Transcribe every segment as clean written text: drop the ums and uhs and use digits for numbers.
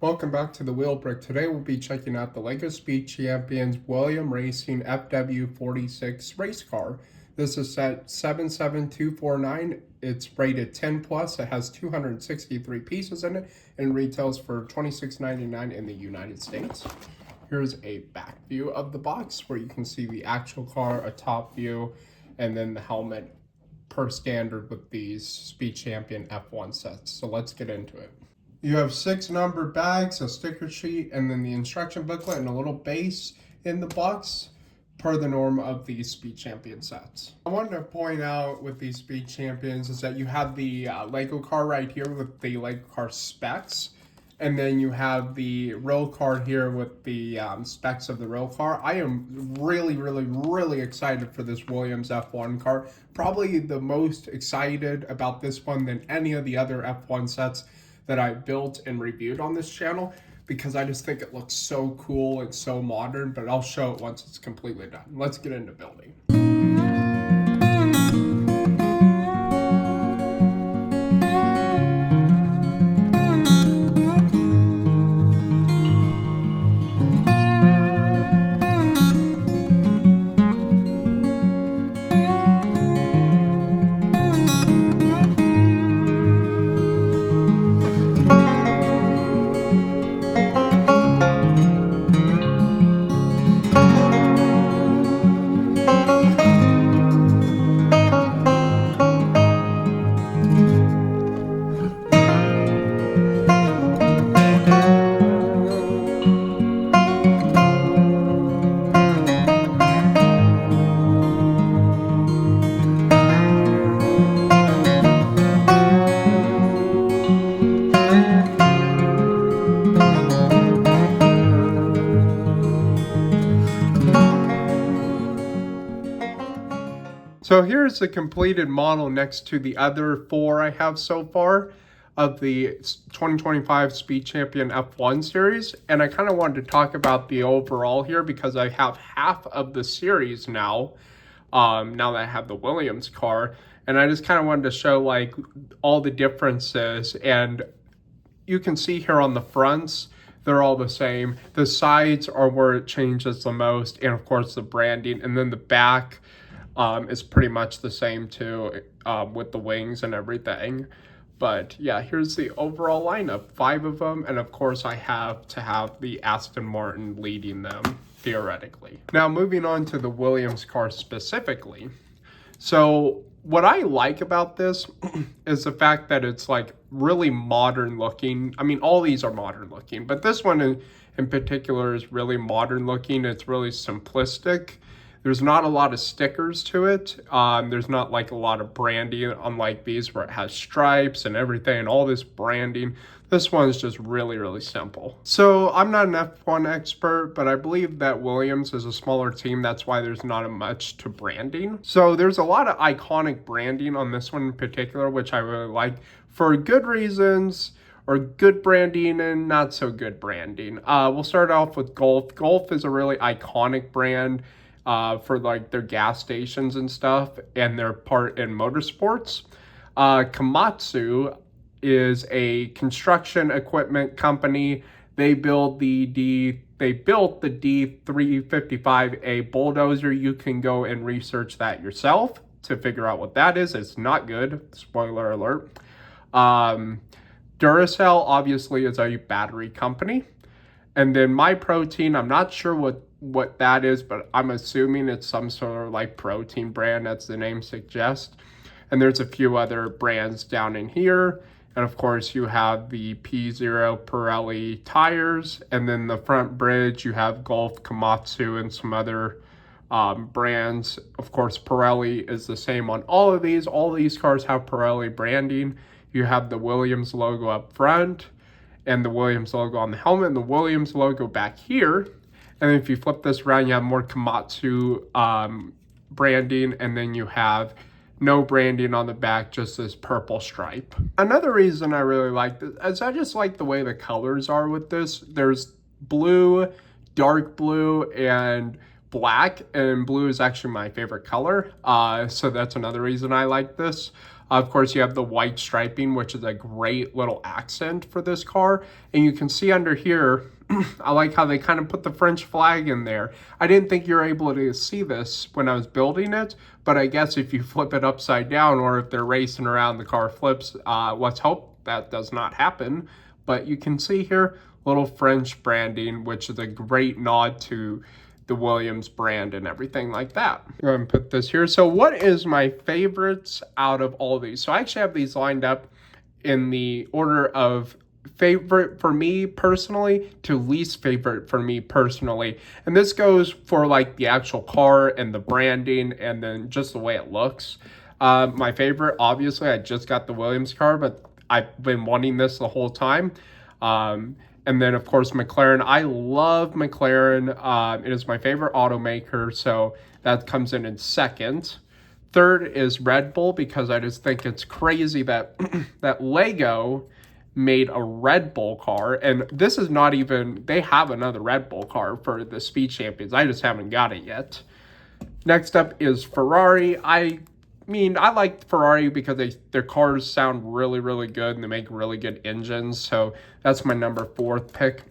Welcome back to the Wheel Brick. Today we'll be checking out the LEGO Speed Champions William Racing FW46 race car. This is set 77249. It's rated 10 plus. It has 263 pieces in it and retails for $26.99 in the United States. Here's a back view of the box where you can see the actual car, a top view, and then the helmet per standard with these Speed Champion F1 sets. So let's get into it. You have 6 numbered bags, a sticker sheet, and then the instruction booklet and a little base in the box per the norm of these Speed Champion sets. I wanted to point out with these Speed Champions is that you have the Lego car right here with the Lego car specs, and then you have the real car here with the specs of the real car. I am really excited for this Williams F1 car. Probably the most excited about this one than any of the other F1 sets that I built and reviewed on this channel, because I just think it looks so cool and so modern, but I'll show it once it's completely done. Let's get into building. So here's the completed model next to the other 4 I have so far of the 2025 Speed Champion F1 series. And I kind of wanted to talk about the overall here because I have half of the series now, now that I have the Williams car. And I just kind of wanted to show like all the differences. And you can see here on the fronts, they're all the same. The sides are where it changes the most. And of course the branding. And then the back is pretty much the same too, with the wings and everything. But yeah, here's the overall lineup, 5 of them, and of course I have to have the Aston Martin leading them, theoretically. Now moving on to the Williams car specifically. So what I like about this is the fact that it's like really modern looking. I mean, all these are modern looking, but this one in particular is really modern looking. It's really simplistic. There's not a lot of stickers to it. There's not like a lot of branding, unlike these where it has stripes and everything and all this branding. This one is just really simple. So I'm not an F1 expert, but I believe that Williams is a smaller team. That's why there's not much to branding. So there's a lot of iconic branding on this one in particular, which I really like for good reasons, or good branding and not so good branding. We'll start off with Golf. Golf is a really iconic brand for like their gas stations and stuff, and their part in motorsports. Komatsu is a construction equipment company. They built the D355A bulldozer. You can go and research that yourself to figure out what that is. It's not good. Spoiler alert. Duracell obviously is a battery company. And then My Protein, I'm not sure what that is, but I'm assuming it's some sort of like protein brand, as the name suggests. And there's a few other brands down in here. And of course you have the P0 Pirelli tires. And then the front bridge, you have Golf, Komatsu, and some other brands. Of course, Pirelli is the same on all of these. All these cars have Pirelli branding. You have the Williams logo up front, and the Williams logo on the helmet, and the Williams logo back here. And then if you flip this around, you have more Komatsu branding, and then you have no branding on the back, just this purple stripe. Another reason I really like this is I just like the way the colors are with this. There's blue, dark blue, and black, and blue is actually my favorite color. So that's another reason I like this. Of course, you have the white striping, which is a great little accent for this car. And you can see under here, I like how they kind of put the French flag in there. I didn't think you were able to see this when I was building it, but I guess if you flip it upside down, or if they're racing around, the car flips. Let's hope that does not happen. But you can see here, little French branding, which is a great nod to the Williams brand and everything like that. I'm going to put this here. So what is my favorites out of all these? So I actually have these lined up in the order of favorite for me personally to least favorite for me personally. And this goes for like the actual car and the branding and then just the way it looks. My favorite, obviously, I just got the Williams car, but I've been wanting this the whole time. And then, of course, McLaren. I love McLaren. It is my favorite automaker, so that comes in second. Third is Red Bull, because I just think it's crazy that that Lego made a Red Bull car. And this is not even, they have another Red Bull car for the Speed Champions. I just haven't got it yet. Next up is Ferrari. I mean, I like Ferrari because their cars sound really, really good and they make really good engines. So that's my number 4th pick.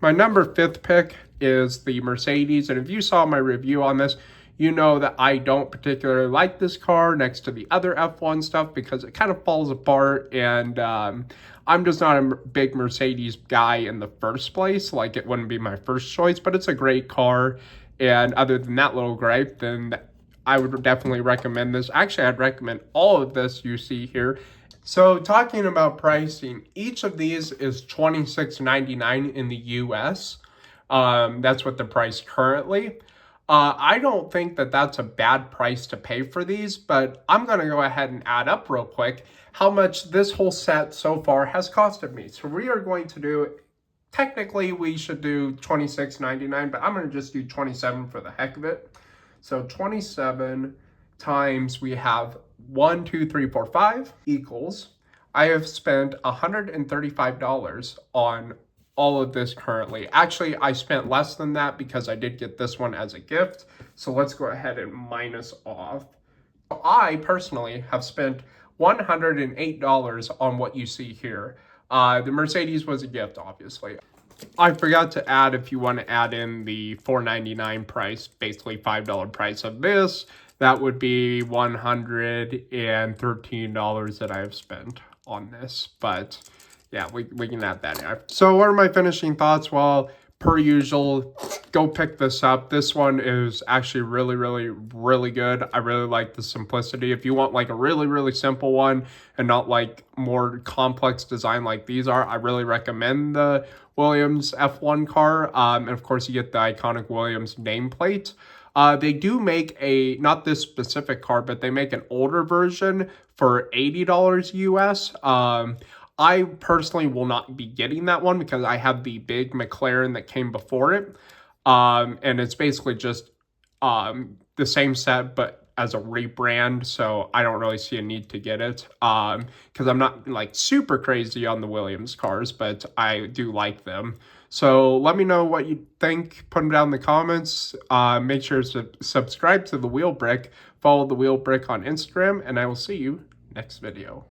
My number 5th pick is the Mercedes. And if you saw my review on this, you know that I don't particularly like this car next to the other F1 stuff because it kind of falls apart. And I'm just not a big Mercedes guy in the first place. Like, it wouldn't be my first choice, but it's a great car. And other than that little gripe, then I would definitely recommend this. Actually, I'd recommend all of this you see here. So talking about pricing, each of these is $26.99 in the US. That's what the price currently. I don't think that that's a bad price to pay for these, but I'm going to go ahead and add up real quick how much this whole set so far has costed me. So we are going to do, technically we should do $26.99, but I'm going to just do $27 for the heck of it. So 27 times we have 1, 2, 3, 4, 5 equals, I have spent $135 on all of this currently. Actually, I spent less than that because I did get this one as a gift. So let's go ahead and minus off. I personally have spent $108 on what you see here. The Mercedes was a gift, obviously. I forgot to add, if you want to add in the $4.99 price, basically $5 price of this, that would be $113 that I have spent on this. But yeah, we can add that in. So what are my finishing thoughts? Well, per usual, go pick this up. This one is actually really, really, really good. I really like the simplicity. If you want like a really, really simple one and not like more complex design like these are, I really recommend the Williams F1 car. And of course, you get the iconic Williams nameplate. They do make not this specific car, but they make an older version for $80 US. I personally will not be getting that one because I have the big McLaren that came before it. And it's basically just the same set, but as a rebrand. So I don't really see a need to get it because I'm not like super crazy on the Williams cars, but I do like them. So let me know what you think. Put them down in the comments. Make sure to subscribe to The Wheel Brick. Follow The Wheel Brick on Instagram, and I will see you next video.